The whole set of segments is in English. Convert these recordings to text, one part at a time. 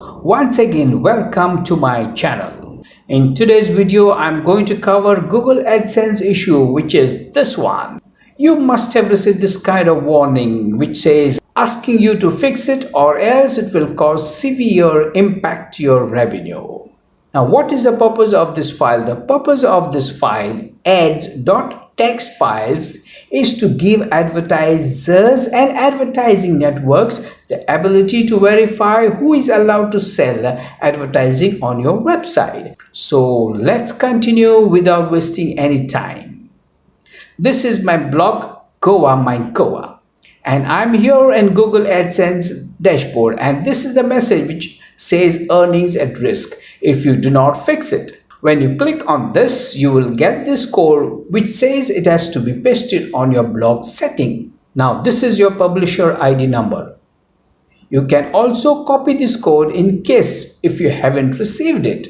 Once again, welcome to my channel. In today's video, I'm going to cover Google AdSense issue, which is this one. You must have received this kind of warning which says asking you to fix it or else it will cause severe impact to your revenue. Now, what is the purpose of this file? The purpose of this file, Ads.txt files, is to give advertisers and advertising networks the ability to verify who is allowed to sell advertising on your website. So let's continue without wasting any time. This is my blog, Goa, and I'm here in Google AdSense dashboard, and this is the message which says earnings at risk if you do not fix it. When you click on this, you will get this code which says it has to be pasted on your blog setting. Now this is your publisher ID number. You can also copy this code in case if you haven't received it.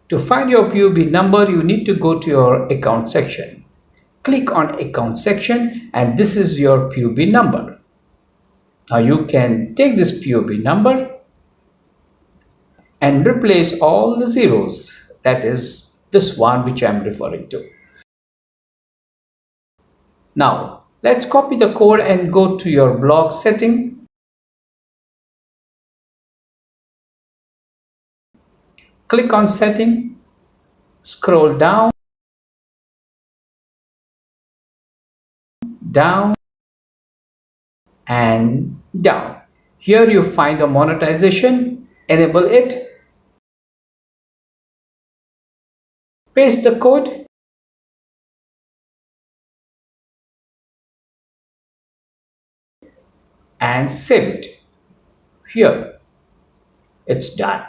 To find your PUB number, you need to go to your account section. Click on account section and this is your PUB number. Now you can take this PUB number and replace all the zeros. That is this one which I am referring to. Now let's copy the code and go to your blog setting. Click on setting, scroll down and down. Here you find the monetization, enable it, paste the code, and save it. Here, it's done.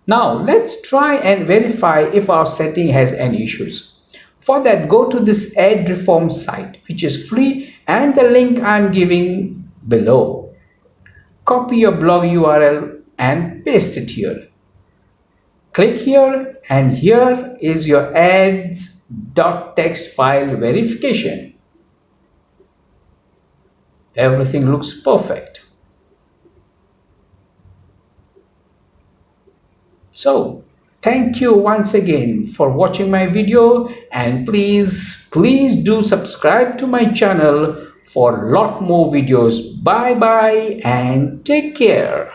Now let's try and verify if our setting has any issues. For that, go to this ad reform site, which is free, and the link I'm giving below. Copy your blog URL and paste it here. Click here, and here is your ads.txt file verification. Everything looks perfect. So, thank you once again for watching my video, and please do subscribe to my channel for a lot more videos. Bye bye and take care.